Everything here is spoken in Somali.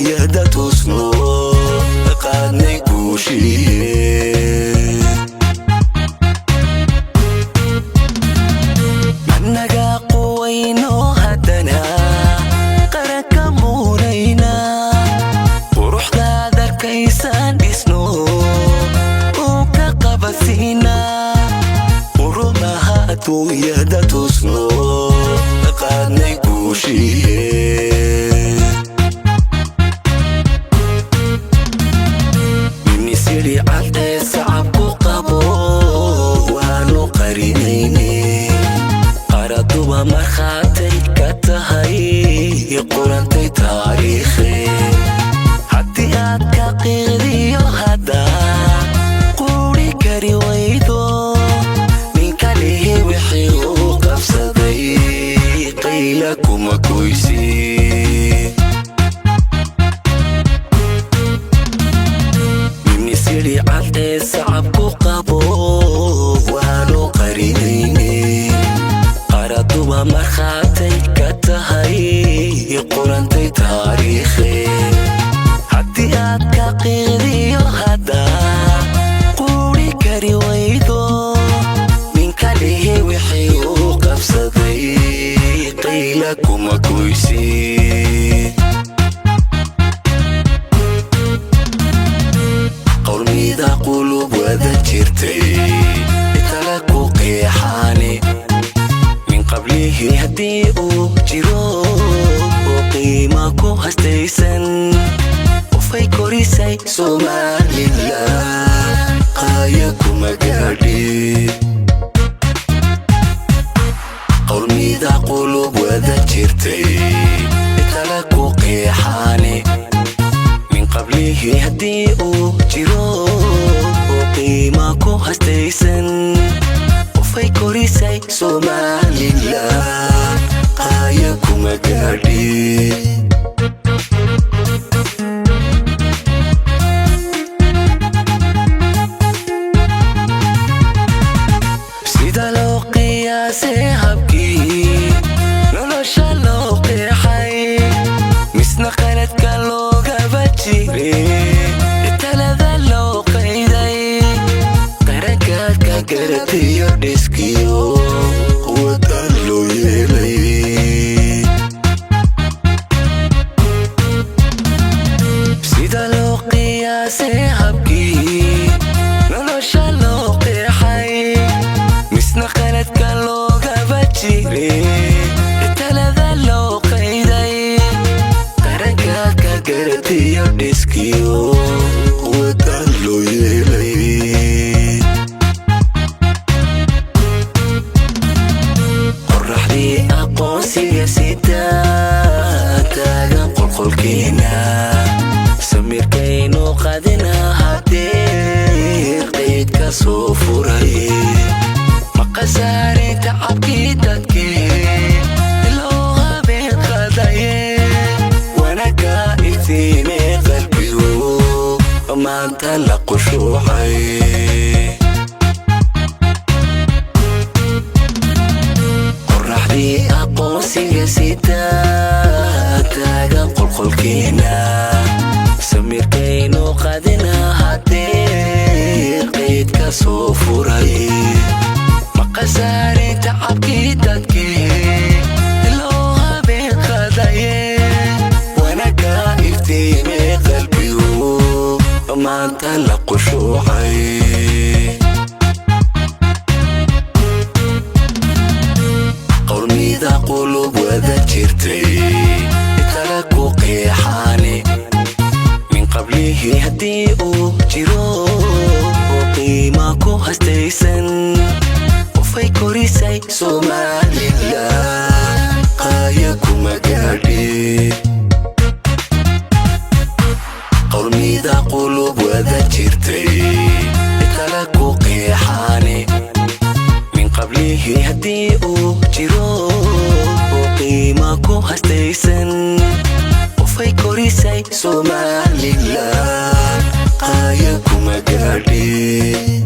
Yada tusno qaadnay guushiye annaga quwayno haddana qaranka muunayna quruxdaad arkaysaan dhisno uu ka qabasiina qurumaha adduunyada tusno qaadnay guushiye markhaatay ka tahay qorantay taariikhi haddii aad ka qiidiyo haddaa quuri kari waydo ninka lihi wixii uu qabsaday qayla kuma goysi minisiri cadee sacabku qabo waanu qarinayne markhaatay ka tahay qorantay taariikhi haddii aad ka qiidiyo haddaa quuri kari waydo ninka lihi wixii uu qabsaday qayla kuma goysi qowmiyada qulub wada jirtay tala ku qeexaane qablihi haddii uu jiro oo qiima ku hastaysan qofay korisay Somaliland qaaya kuma gaadhi qowmiyada qulub wada jirtay tala ku qeexaane min qablihi haddii uu jiro oo qiima ku hastaysan qofay korisay Somaliland qaaya kuma gaadhi sida loo qiyaasay habkii nolosha loo qeexay misna qaladka loogaba jiray talada loo qayday qarankaad ka garatiyo dhiskiyo quwadaan loo yeelay sida loo qiyaasay habkii nolosha loo qeexay misna qaladka loogaba jiray talada loo qayday qarankaad ka garatiyo dhiskiyo quwadaan loo yeelay aqoonsiga sida taagan qolqolkeena samirkaynu qadina haddee qayd ka soo furay ma khasaarin tacabkii dadkee loo habeen qadaye wanaga iftiime qalbigu maanta la qushuucay aqoonsiga sida taagan qolqolkeena samirkaynu qadina haddee qayd ka soo furay ma khasaarin tacabkii dadkee loo habeen qadaye wanaga iftiime qalbigu maanta la qushuucay qowmiyada qulub wada jirtay tala ku qeexaane min qablihi haddii uu jiro oo qiima ku hastaysan qofay korisay Somaliland qaaya kuma gaadhi siisay Somaliland qaaya kuma gaadhin